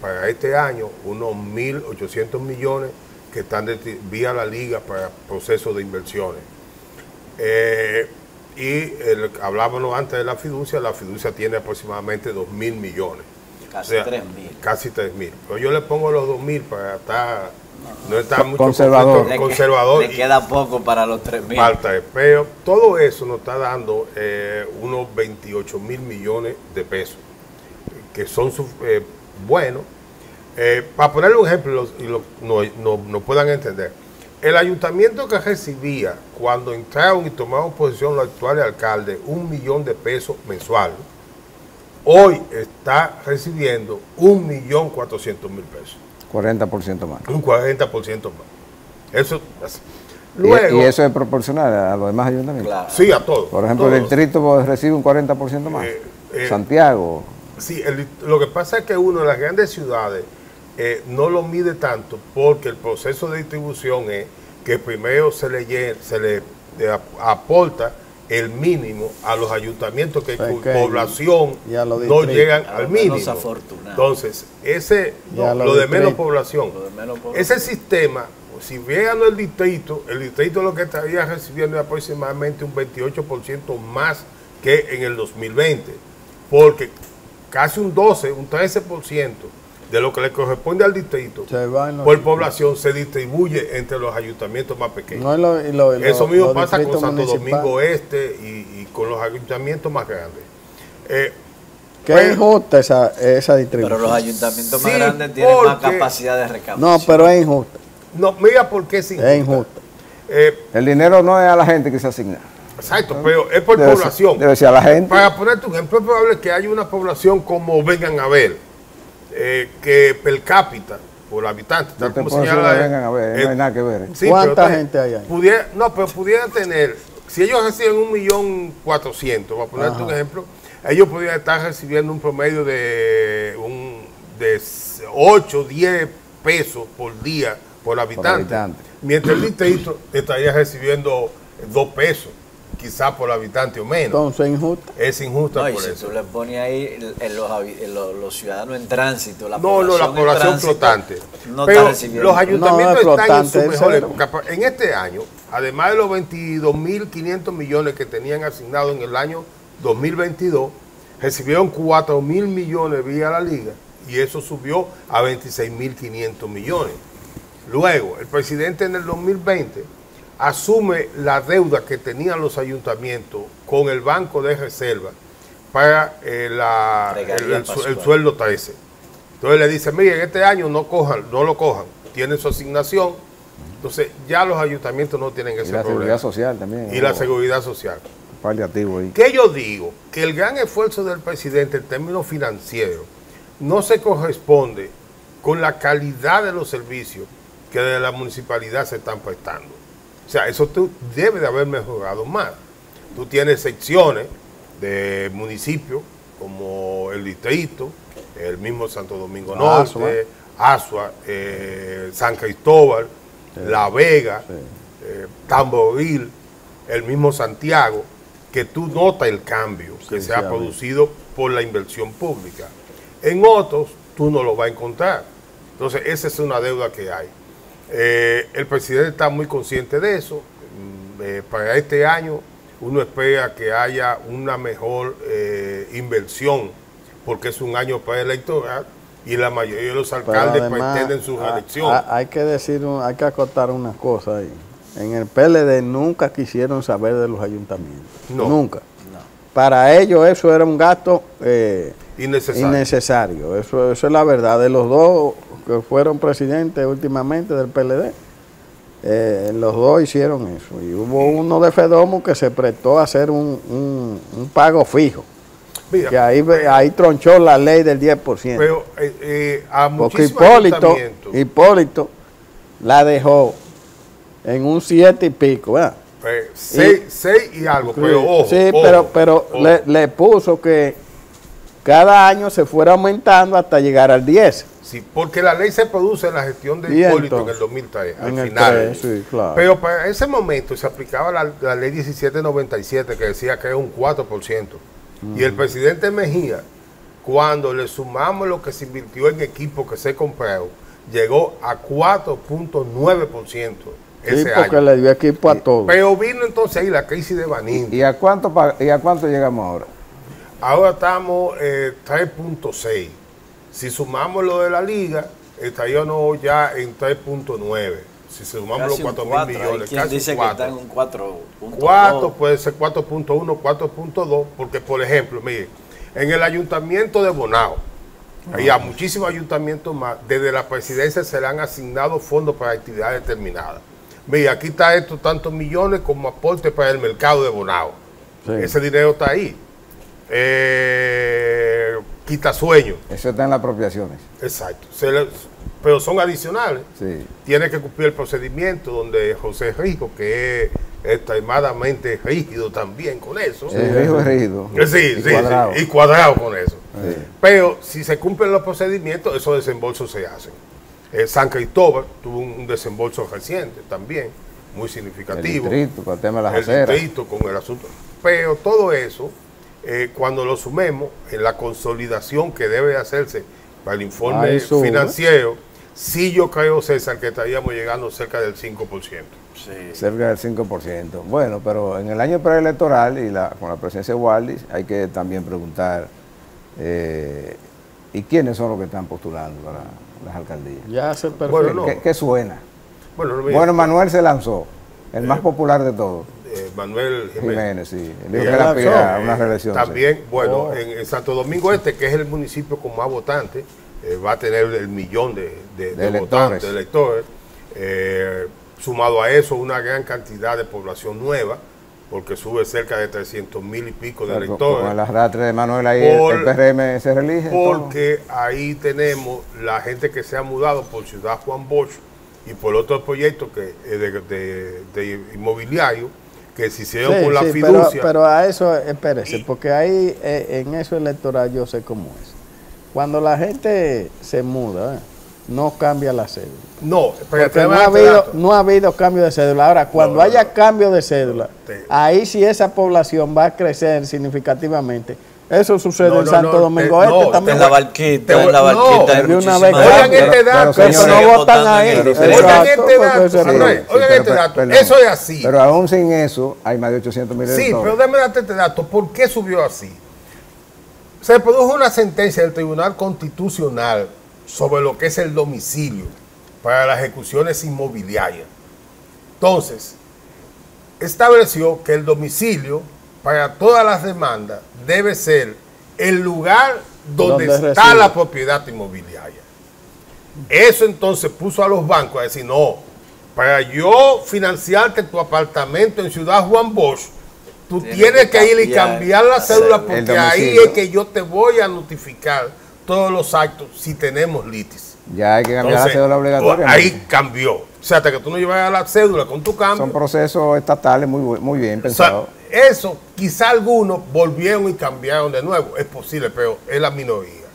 para este año, unos 1.800 millones que están vía la liga para procesos de inversiones. Hablábamos antes de la fiducia tiene aproximadamente 2.000 millones. Casi 3.000. Casi 3.000. Pero yo le pongo los 2.000 para estar... No está mucho conservador. Le queda poco para los 3.000. Falta, pero todo eso nos está dando unos 28.000 millones de pesos, que son buenos. Para ponerle un ejemplo y no puedan entender, el ayuntamiento que recibía cuando entraron y tomaron posesión los actuales alcaldes 1 millón de pesos mensual, hoy está recibiendo 1.400.000 pesos. 40% más. Un 40% más. Eso luego, ¿Y eso es proporcional a los demás ayuntamientos? Claro. Sí, a todos. Por ejemplo, el distrito recibe un 40% más. Santiago. Sí, lo que pasa es que uno de las grandes ciudades no lo mide tanto porque el proceso de distribución es que primero se le aporta el mínimo a los ayuntamientos que con población no llegan al mínimo. Entonces, lo de menos población, ese sistema, si vean el distrito lo que estaría recibiendo es aproximadamente un 28% más que en el 2020, porque casi un 12, un 13% de lo que le corresponde al distrito por población se distribuye entre los ayuntamientos más pequeños. Eso mismo pasa con Santo Domingo Este y con los ayuntamientos más grandes. ¿Qué es injusta esa distribución? Pero los ayuntamientos más grandes tienen más capacidad de recaudación. No, pero es injusta. No, mira por qué es injusta. Es injusta. El dinero no es a la gente que se asigna. Exacto, pero es por población. Debe ser a la gente. Para ponerte un ejemplo, es probable que haya una población como vengan a ver, que per cápita, por habitante, no te puedo decir vengan a ver, no hay nada que ver. Sí, ¿cuánta gente hay ahí? Pero pudieran tener, si ellos reciben 1.400.000, para ponerte un ejemplo, ellos podrían estar recibiendo un promedio de 8, 10 pesos por día por habitante. Mientras el distrito estaría recibiendo 2 pesos, quizás por habitante o menos. Entonces, ¿injusta? Es injusta no, por y eso. si tú le pones ahí los ciudadanos en tránsito, la población flotante. No pero está recibiendo. Los ayuntamientos están en su mejor época. En este año, además de los 22.500 millones que tenían asignados en el año 2022, recibieron 4.000 millones vía la liga y eso subió a 26.500 millones. Luego, el presidente en el 2020 asume la deuda que tenían los ayuntamientos con el Banco de Reserva para el sueldo 13. Entonces le dice, mire, este año no lo cojan, tienen su asignación. Entonces ya los ayuntamientos no tienen ese problema. Y la seguridad social también. Y la seguridad social. Paliativo ahí. ¿Qué yo digo? Que el gran esfuerzo del presidente en términos financieros no se corresponde con la calidad de los servicios que de la municipalidad se están prestando. O sea, eso debe de haber mejorado más. Tú tienes secciones de municipios como el distrito, el mismo Santo Domingo Norte, Azua, San Cristóbal, La Vega, Tamboril, el mismo Santiago, que tú notas el cambio que se ha producido por la inversión pública. En otros, tú no lo vas a encontrar. Entonces, esa es una deuda que hay. El presidente está muy consciente de eso. Para este año uno espera que haya una mejor inversión porque es un año preelectoral y la mayoría de los alcaldes pretenden su reelección. Hay que acotar una cosa ahí. En el PLD nunca quisieron saber de los ayuntamientos. Nunca. No. Para ellos eso era un gasto innecesario. Eso es la verdad. De los dos que fueron presidentes últimamente del PLD, los dos hicieron eso. Y hubo uno de Fedomo que se prestó a hacer un pago fijo. Mira, que ahí tronchó la ley del 10%. Pero porque Hipólito la dejó en un 7 y pico, ¿verdad? 6 y algo, pero ojo. Sí, pero le puso que cada año se fuera aumentando hasta llegar al 10. Sí, porque la ley se produce en la gestión de Hipólito en el 2003, al final. Sí, claro. Pero para ese momento se aplicaba la ley 1797 que decía que era un 4%. Y el presidente Mejía, cuando le sumamos lo que se invirtió en equipos que se compraron, llegó a 4.9%. Sí, porque le dio equipo a todos. Pero vino entonces ahí la crisis de Banín. ¿Y a cuánto llegamos ahora? Ahora estamos 3.6. Si sumamos lo de la liga, estaríamos ya en 3.9. Si sumamos los 4.000 millones. ¿Quién dice 4? Que está en un 4.2? 4 puede ser 4.1, 4.2, porque por ejemplo, mire, en el ayuntamiento de Bonao, hay muchísimos ayuntamientos más, desde la presidencia se le han asignado fondos para actividades determinadas. Mira, aquí está estos tantos millones como aporte para el mercado de Bonao. Sí. Ese dinero está ahí. Quitasueño. Eso está en las apropiaciones. Exacto. Pero son adicionales. Sí. Tiene que cumplir el procedimiento donde José Rijo, que es extremadamente rígido también con eso. Sí, Rijo es rígido. Sí, y cuadrado con eso. Sí. Pero si se cumplen los procedimientos, esos desembolsos se hacen. San Cristóbal tuvo un desembolso reciente también, muy significativo. El distrito, con el tema de las aceras. El distrito, con el asunto. Pero todo eso, cuando lo sumemos en la consolidación que debe hacerse para el informe financiero, sí yo creo, César, que estaríamos llegando cerca del 5%. Sí. Cerca del 5%. Bueno, pero en el año preelectoral y con la presencia de Wallis hay que también preguntar ¿y quiénes son los que están postulando para las alcaldías? Ya se perfila. Bueno, no. ¿Qué suena? Bueno, Manuel se lanzó, el más popular de todos. Manuel Jiménez. Sí. Él dijo que él aspira a una reelección. También, bueno, en Santo Domingo Este, que es el municipio con más votantes, va a tener el millón de votantes, de electores. Sumado a eso, una gran cantidad de población nueva, porque sube cerca de 300,000 y pico de electores. Con el arrastre de Manuel ahí, el PRM se reelige. Porque ahí tenemos la gente que se ha mudado por Ciudad Juan Bosch y por otros proyectos de inmobiliario que se hicieron con la fiducia. Pero a eso, espérese, porque ahí en eso electoral yo sé cómo es. Cuando la gente se muda, no cambia la cédula. No, porque no ha habido cambio de cédula. Ahora, cuando haya cambio de cédula, ahí sí esa población va a crecer significativamente. Eso sucede en Santo Domingo Este también. En la Barquita, en la Barquita. Oigan este dato. Pero no votan ahí. Oigan este dato. Eso es así. Pero aún sin eso, hay más de 800,000 electores. Sí, pero déjame darte este dato. ¿Por qué subió así? Se produjo una sentencia del Tribunal Constitucional sobre lo que es el domicilio para las ejecuciones inmobiliarias. Entonces, estableció que el domicilio para todas las demandas debe ser el lugar donde está la propiedad inmobiliaria. Eso entonces puso a los bancos a decir, no, para yo financiarte tu apartamento en Ciudad Juan Bosch, tú tienes que ir y cambiar la cédula, porque ahí es que yo te voy a notificar todos los actos si tenemos litis. Ya hay que cambiar la cédula obligatoria. Ahí cambió. O sea, hasta que tú no llevas la cédula con tu cambio. Son procesos estatales muy bien pensados. O sea, eso, quizá algunos volvieron y cambiaron de nuevo. Es posible, pero es la minoría.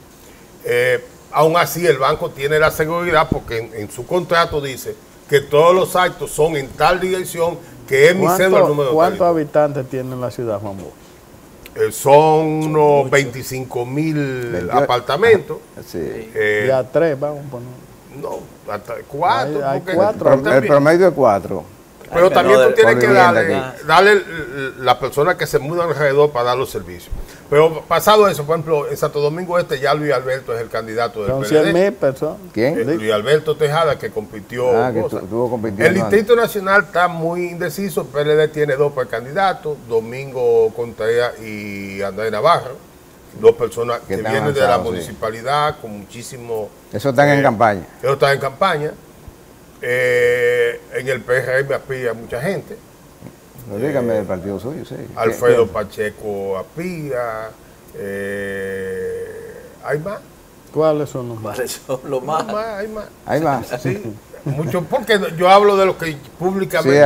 Aún así, el banco tiene la seguridad porque en su contrato dice que todos los actos son en tal dirección, que es mi cédula número. ¿Cuántos habitantes tiene la ciudad Juan Bosch? Son unos 25,000 apartamentos. Sí. Ya 3, vamos a poner. No, hasta 4. Hay 4. El promedio es 4. Pero también tú tienes que darle la persona que se muda alrededor para dar los servicios. Pero pasado eso, por ejemplo, en Santo Domingo Este ya Luis Alberto es el candidato del PLD. Son 100,000 personas. ¿Quién? Luis Alberto Tejada, que compitió. Estuvo compitiendo. El Distrito Nacional está muy indeciso. El PLD tiene 2 precandidatos, Domingo Contreras y Andrés Navarro. 2 personas que vienen de la municipalidad con muchísimo... Eso están en campaña. Eso está en campaña. En el PRM aspira mucha gente. No dígame del partido suyo, sí. Alfredo Pacheco aspira. ¿Hay más? ¿Cuáles son los más? ¿Cuáles son los más? Hay más. Sí. Mucho, porque yo hablo de los que públicamente...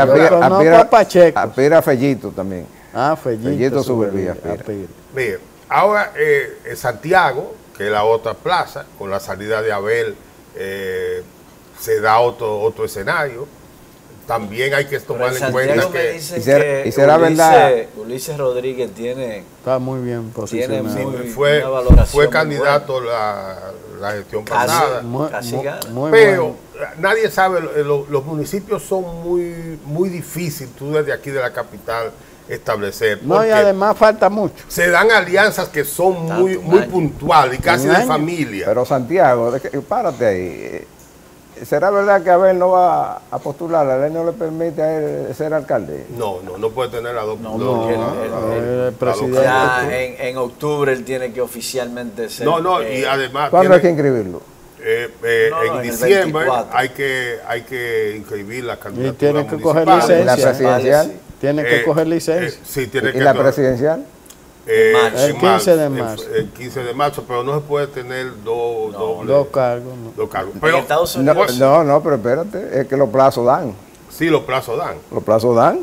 Sí, aspira Fellito también. Fellito Subervía. Mire, ahora Santiago, que es la otra plaza, con la salida de Abel, se da otro escenario. También hay que tomar en cuenta que... Y será verdad. Ulises Rodríguez está muy bien posicionado. Fue candidato la gestión pasada. Pero nadie sabe, los municipios son muy difíciles, tú desde aquí de la capital establecer. No, y además falta mucho. Se dan alianzas que son muy puntuales y casi de familia. Pero Santiago, párate ahí. ¿Será verdad que Abel no va a postular? ¿La ley no le permite a él ser alcalde? No puede tener la dos. El presidente. Ya en octubre él tiene que oficialmente ser. Y además. ¿Cuándo hay que inscribirlo? En diciembre hay que inscribir la candidatura. Y tiene que coger licencia. ¿Y la presidencial? Tiene que coger licencia. Sí, tiene que. ¿Y la presidencial? El 15 de marzo. El 15 de marzo, pero no se puede tener dos cargos. Dos cargos. Pero, pero espérate, es que los plazos dan. Sí, los plazos dan. Los plazos dan.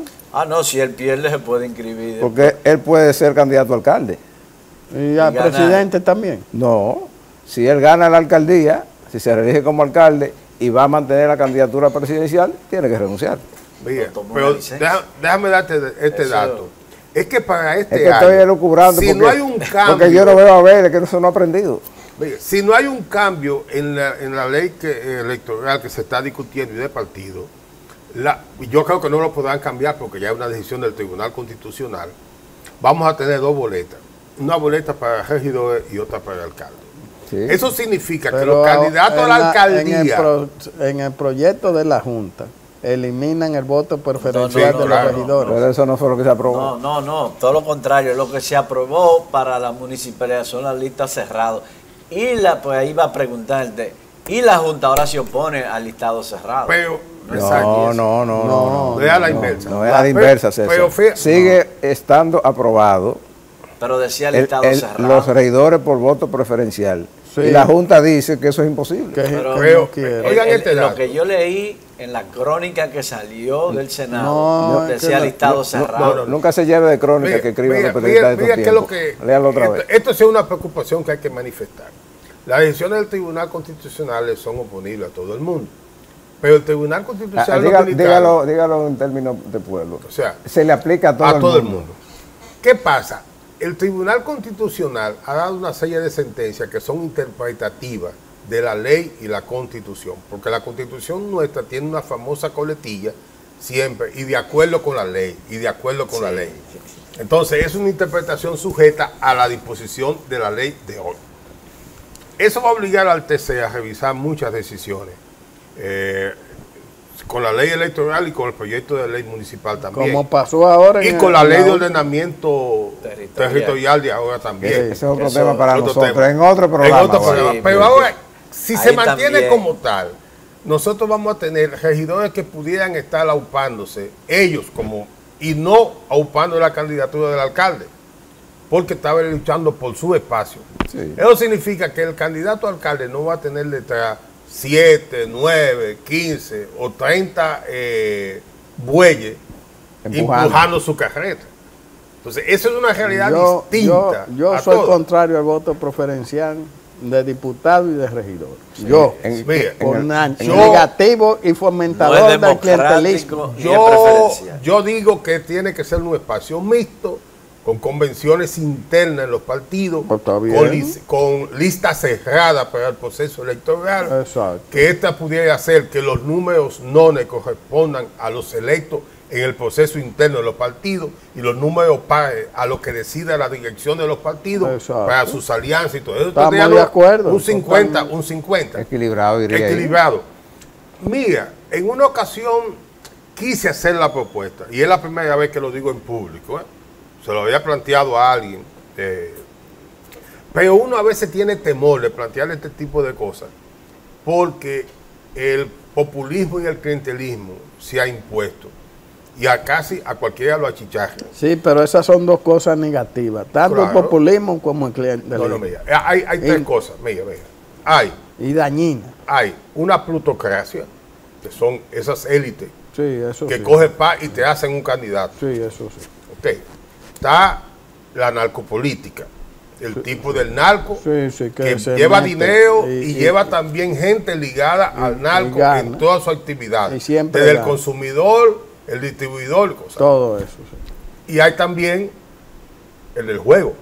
Si él pierde se puede inscribir. Porque él puede ser candidato a alcalde. ¿Y al presidente también? No, si él gana la alcaldía, si se reelige como alcalde y va a mantener la candidatura presidencial, tiene que renunciar. Bien, pero déjame darte este dato. Es que para este año, estoy elucubrando si no hay un cambio, porque yo no veo a ver, es que eso no ha aprendido. Si no hay un cambio en la ley electoral que se está discutiendo y de partido, Yo creo que no lo podrán cambiar porque ya es una decisión del Tribunal Constitucional. Vamos a tener 2 boletas. Una boleta para regidores y otra para el alcalde. Sí. Eso significa que los candidatos a la alcaldía... En el proyecto de la Junta, eliminan el voto preferencial de los regidores. Pero eso no fue lo que se aprobó. No, todo lo contrario. Lo que se aprobó para la municipalidad son las listas cerradas. Y pues ahí va a preguntarte, ¿y la Junta ahora se opone al listado cerrado? Pero, no. Es a la inversa. No es a la inversa, César. Sigue estando aprobado. Pero decía el listado cerrado. Los regidores por voto preferencial. Sí. Y la Junta dice que eso es imposible. Pero lo que yo leí en la crónica que salió del Senado, decía listado cerrado. Nunca se lleve de crónica que escriben los periodistas de estos tiempos. Léalo otra vez. Esto es una preocupación que hay que manifestar. Las decisiones del Tribunal Constitucional son oponibles a todo el mundo. Pero el Tribunal Constitucional dígalo en términos de pueblo. O sea, se le aplica a todo el mundo. ¿Qué pasa? El Tribunal Constitucional ha dado una serie de sentencias que son interpretativas de la ley y la Constitución, porque la Constitución nuestra tiene una famosa coletilla siempre, y de acuerdo con la ley, Entonces, es una interpretación sujeta a la disposición de la ley de hoy. Eso va a obligar al TC a revisar muchas decisiones, con la ley electoral y con el proyecto de ley municipal también. Como pasó ahora. Y con la ley de ordenamiento territorial de ahora también. Ese es otro tema para nosotros, en otro programa. Pero ahora, si se mantiene como tal, nosotros vamos a tener regidores que pudieran estar aupándose, ellos y no aupando la candidatura del alcalde, porque estaban luchando por su espacio. Sí. Eso significa que el candidato a alcalde no va a tener detrás 7, 9, 15 o 30 bueyes empujando su carreta. Entonces, eso es una realidad distinta. Yo soy contrario al voto preferencial de diputado y de regidor. Sí. Negativo y fomentador del clientelismo. Yo digo que tiene que ser un espacio mixto, con convenciones internas en los partidos, con listas cerradas para el proceso electoral. Exacto. Que esta pudiera hacer que los números no le correspondan a los electos en el proceso interno de los partidos y los números pares a lo que decida la dirección de los partidos. Exacto. Para sus alianzas y todo eso. Estamos de acuerdo. Un 50. Equilibrado, diría. Equilibrado. Mira, en una ocasión quise hacer la propuesta, y es la primera vez que lo digo en público, se lo había planteado a alguien, pero uno a veces tiene temor de plantearle este tipo de cosas, porque el populismo y el clientelismo se ha impuesto, y casi a cualquiera lo achicharra. Sí, pero esas son dos cosas negativas, tanto el populismo como el clientelismo. No, mira, hay tres cosas, mira. Y dañinas. Hay una plutocracia, que son esas élites, que cogen paz y te hacen un candidato. Sí, eso sí. Ok. Está la narcopolítica, el tipo del narco que lleva dinero y lleva también gente ligada al narco en todas sus actividades, desde el consumidor, el distribuidor, cosas. Todo eso. Sí. Y hay también el del juego,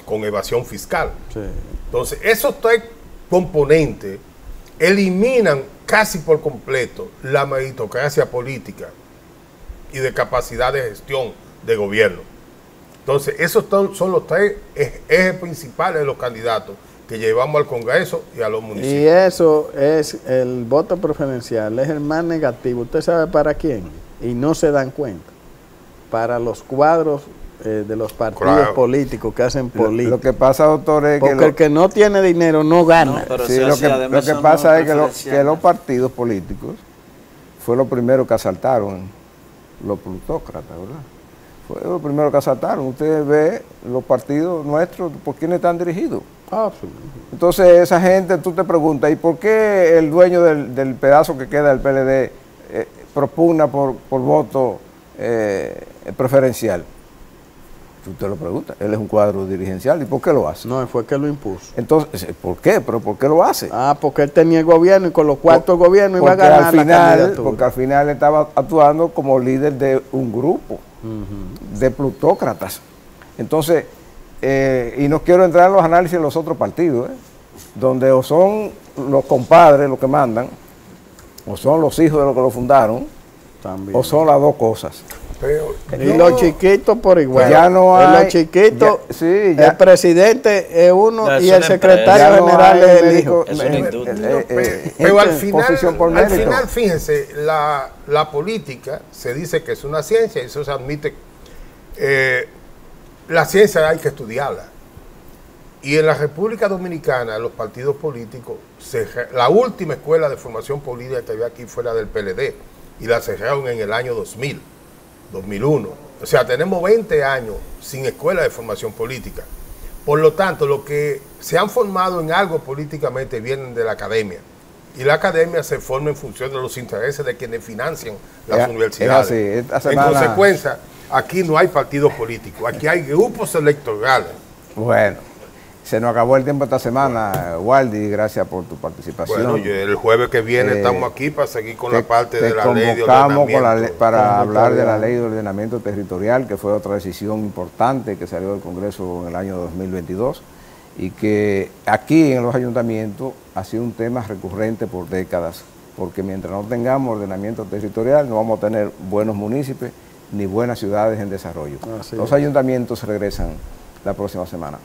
con evasión fiscal. Sí. Entonces, esos tres componentes eliminan casi por completo la meritocracia política y de capacidad de gestión de gobierno. Entonces, esos son los tres ejes principales de los candidatos que llevamos al Congreso y a los municipios. Y eso es el voto preferencial, es el más negativo. ¿Usted sabe para quién? Y no se dan cuenta. Para los cuadros de los partidos políticos que hacen política. Lo que pasa, doctor, es porque el que no tiene dinero no gana. Lo que pasa es que los partidos políticos fue lo primero que asaltaron los plutócratas, ¿verdad? Fue lo primero que asaltaron. Usted ve los partidos nuestros, ¿por quiénes están dirigidos? Entonces esa gente, tú te preguntas, ¿y por qué el dueño del pedazo que queda del PLD propugna por voto preferencial? Tú te lo preguntas, él es un cuadro dirigencial, ¿y por qué lo hace? No, fue que lo impuso. Entonces, ¿por qué? ¿Pero por qué lo hace? Porque él tenía el gobierno y con los cuartos del gobierno iba a ganar la candidatura. Porque al final estaba actuando como líder de un grupo de plutócratas. Entonces, y no quiero entrar en los análisis de los otros partidos, donde o son los compadres los que mandan, o son los hijos de los que lo fundaron, También. ¿O son las dos cosas? Pero Y los chiquitos por igual. Ya no hay. Los chiquitos, Sí, ya. el presidente es uno No, es y una el secretario empresa. general Ya no hay es el hijo. Es una industria. Pero al posición por final, mérito. fíjense, la política se dice que es una ciencia y eso se admite. La ciencia hay que estudiarla. Y en la República Dominicana, los partidos políticos, la última escuela de formación política que había aquí fue la del PLD y la cerraron en el año 2000, 2001. O sea, tenemos 20 años sin escuela de formación política. Por lo tanto, los que se han formado en algo políticamente vienen de la academia. Y la academia se forma en función de los intereses de quienes financian las universidades. Es así. Esta En consecuencia, aquí no hay partidos políticos, aquí hay grupos electorales. Bueno, se nos acabó el tiempo esta semana, Waldy, gracias por tu participación. Bueno, el jueves que viene estamos aquí para seguir con la parte de la ley de convocamos ordenamiento. para hablar de la ley de ordenamiento territorial, que fue otra decisión importante que salió del Congreso en el año 2022 y que aquí en los ayuntamientos ha sido un tema recurrente por décadas, porque mientras no tengamos ordenamiento territorial no vamos a tener buenos municipios ni buenas ciudades en desarrollo. Los ayuntamientos regresan la próxima semana.